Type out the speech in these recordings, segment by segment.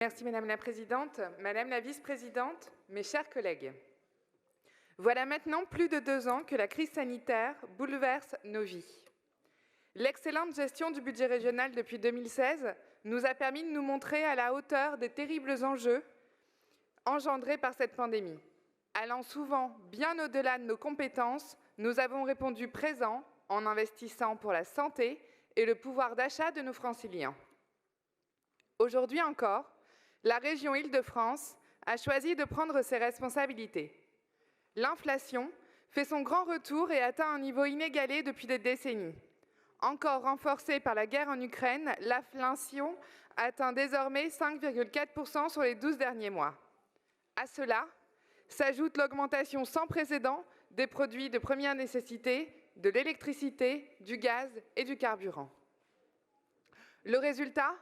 Merci Madame la Présidente, Madame la Vice-Présidente, mes chers collègues. Voilà maintenant plus de 2 ans que la crise sanitaire bouleverse nos vies. L'excellente gestion du budget régional depuis 2016 nous a permis de nous montrer à la hauteur des terribles enjeux engendrés par cette pandémie. Allant souvent bien au-delà de nos compétences, nous avons répondu présent en investissant pour la santé et le pouvoir d'achat de nos franciliens. Aujourd'hui encore, la région Île-de-France a choisi de prendre ses responsabilités. L'inflation fait son grand retour et atteint un niveau inégalé depuis des décennies. Encore renforcée par la guerre en Ukraine, l'inflation atteint désormais 5,4% sur les 12 derniers mois. À cela s'ajoute l'augmentation sans précédent des produits de première nécessité, de l'électricité, du gaz et du carburant. Le résultat ?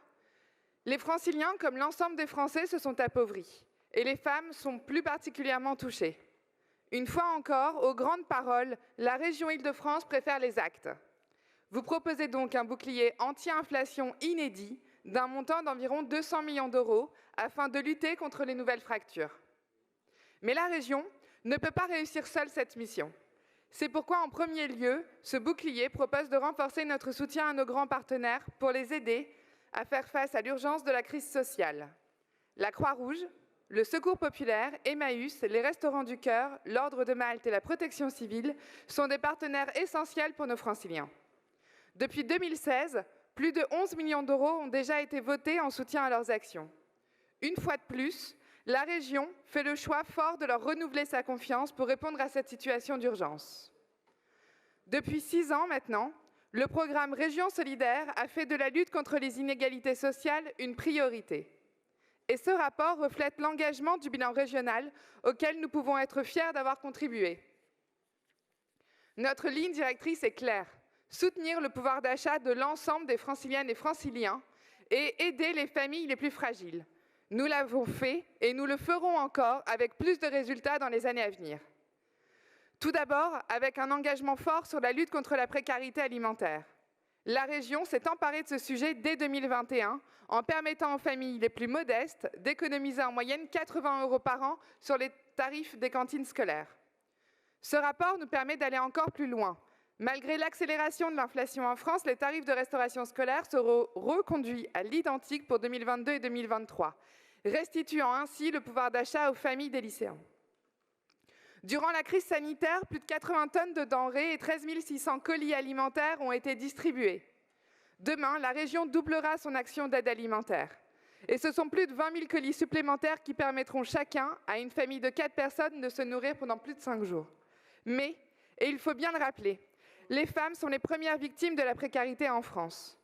Les franciliens, comme l'ensemble des Français, se sont appauvris et les femmes sont plus particulièrement touchées. Une fois encore, aux grandes paroles, la région Île-de-France préfère les actes. Vous proposez donc un bouclier anti-inflation inédit d'un montant d'environ 200 millions d'euros afin de lutter contre les nouvelles fractures. Mais la région ne peut pas réussir seule cette mission. C'est pourquoi, en premier lieu, ce bouclier propose de renforcer notre soutien à nos grands partenaires pour les aider à faire face à l'urgence de la crise sociale. La Croix-Rouge, le Secours populaire, Emmaüs, les Restos du Cœur, l'Ordre de Malte et la Protection civile sont des partenaires essentiels pour nos franciliens. Depuis 2016, plus de 11 millions d'euros ont déjà été votés en soutien à leurs actions. Une fois de plus, la région fait le choix fort de leur renouveler sa confiance pour répondre à cette situation d'urgence. Depuis 6 ans maintenant, le programme Région solidaire a fait de la lutte contre les inégalités sociales une priorité. Et ce rapport reflète l'engagement du bilan régional auquel nous pouvons être fiers d'avoir contribué. Notre ligne directrice est claire, soutenir le pouvoir d'achat de l'ensemble des franciliennes et franciliens et aider les familles les plus fragiles. Nous l'avons fait et nous le ferons encore avec plus de résultats dans les années à venir. Tout d'abord, avec un engagement fort sur la lutte contre la précarité alimentaire. La région s'est emparée de ce sujet dès 2021 en permettant aux familles les plus modestes d'économiser en moyenne 80 € par an sur les tarifs des cantines scolaires. Ce rapport nous permet d'aller encore plus loin. Malgré l'accélération de l'inflation en France, les tarifs de restauration scolaire seront reconduits à l'identique pour 2022 et 2023, restituant ainsi le pouvoir d'achat aux familles des lycéens. Durant la crise sanitaire, plus de 80 tonnes de denrées et 13 600 colis alimentaires ont été distribués. Demain, la région doublera son action d'aide alimentaire. Et ce sont plus de 20 000 colis supplémentaires qui permettront chacun à une famille de 4 personnes de se nourrir pendant plus de 5 jours. Mais, et il faut bien le rappeler, les femmes sont les premières victimes de la précarité en France.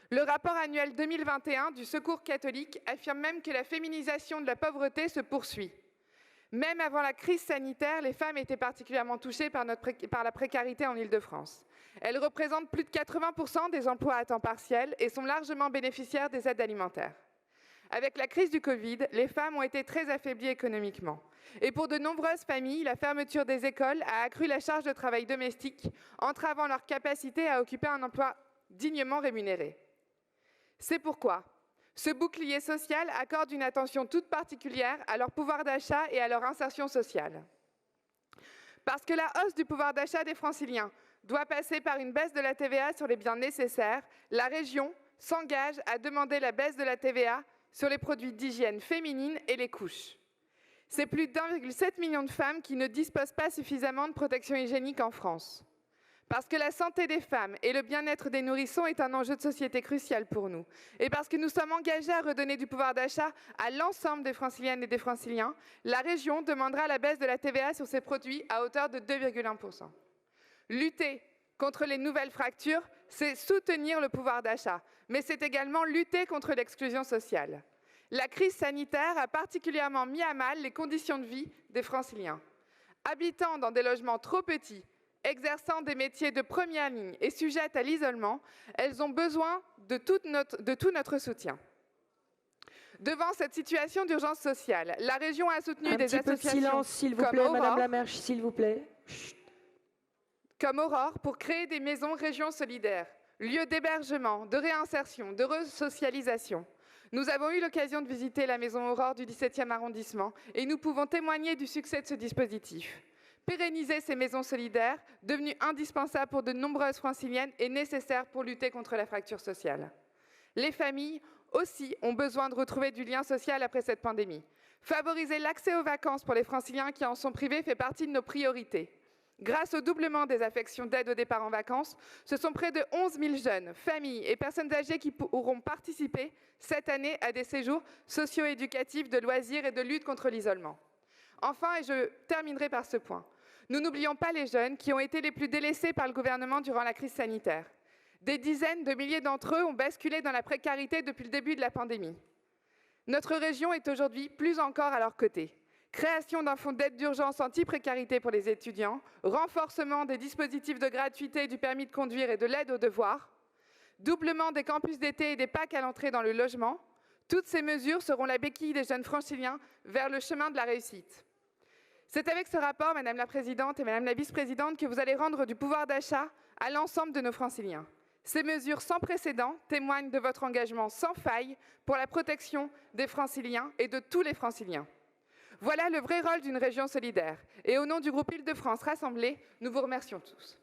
Le rapport annuel 2021 du Secours catholique affirme même que la féminisation de la pauvreté se poursuit. Même avant la crise sanitaire, les femmes étaient particulièrement touchées par la précarité en Île-de-France. Elles représentent plus de 80% des emplois à temps partiel et sont largement bénéficiaires des aides alimentaires. Avec la crise du Covid, les femmes ont été très affaiblies économiquement. Et pour de nombreuses familles, la fermeture des écoles a accru la charge de travail domestique, entravant leur capacité à occuper un emploi dignement rémunéré. C'est pourquoi ce bouclier social accorde une attention toute particulière à leur pouvoir d'achat et à leur insertion sociale. Parce que la hausse du pouvoir d'achat des franciliens doit passer par une baisse de la TVA sur les biens nécessaires, la région s'engage à demander la baisse de la TVA sur les produits d'hygiène féminine et les couches. C'est plus d'1,7 million de femmes qui ne disposent pas suffisamment de protection hygiénique en France. Parce que la santé des femmes et le bien-être des nourrissons est un enjeu de société crucial pour nous. Et parce que nous sommes engagés à redonner du pouvoir d'achat à l'ensemble des franciliennes et des franciliens, la région demandera la baisse de la TVA sur ces produits à hauteur de 2,1%. Lutter contre les nouvelles fractures, c'est soutenir le pouvoir d'achat, mais c'est également lutter contre l'exclusion sociale. La crise sanitaire a particulièrement mis à mal les conditions de vie des franciliens. Habitant dans des logements trop petits, exerçant des métiers de première ligne et sujettes à l'isolement, elles ont besoin de tout notre soutien. Devant cette situation d'urgence sociale, la région a soutenu des associations un petit peu de silence, s'il vous plaît, Madame la maire, s'il vous plaît. Comme Aurore, pour créer des maisons régions solidaires, lieux d'hébergement, de réinsertion, de resocialisation. Nous avons eu l'occasion de visiter la Maison Aurore du 17e arrondissement et nous pouvons témoigner du succès de ce dispositif. Pérenniser ces maisons solidaires, devenues indispensables pour de nombreuses franciliennes, est nécessaire pour lutter contre la fracture sociale. Les familles aussi ont besoin de retrouver du lien social après cette pandémie. Favoriser l'accès aux vacances pour les franciliens qui en sont privés fait partie de nos priorités. Grâce au doublement des affections d'aide au départ en vacances, ce sont près de 11 000 jeunes, familles et personnes âgées qui pourront participer cette année à des séjours socio-éducatifs, de loisirs et de lutte contre l'isolement. Enfin, et je terminerai par ce point, nous n'oublions pas les jeunes qui ont été les plus délaissés par le gouvernement durant la crise sanitaire. Des dizaines de milliers d'entre eux ont basculé dans la précarité depuis le début de la pandémie. Notre région est aujourd'hui plus encore à leur côté. Création d'un fonds d'aide d'urgence anti-précarité pour les étudiants, renforcement des dispositifs de gratuité du permis de conduire et de l'aide aux devoirs, doublement des campus d'été et des PAC à l'entrée dans le logement. Toutes ces mesures seront la béquille des jeunes franciliens vers le chemin de la réussite. C'est avec ce rapport, Madame la Présidente et Madame la Vice-Présidente, que vous allez rendre du pouvoir d'achat à l'ensemble de nos franciliens. Ces mesures sans précédent témoignent de votre engagement sans faille pour la protection des franciliens et de tous les franciliens. Voilà le vrai rôle d'une région solidaire. Et au nom du groupe Île-de-France Rassemblée, nous vous remercions tous.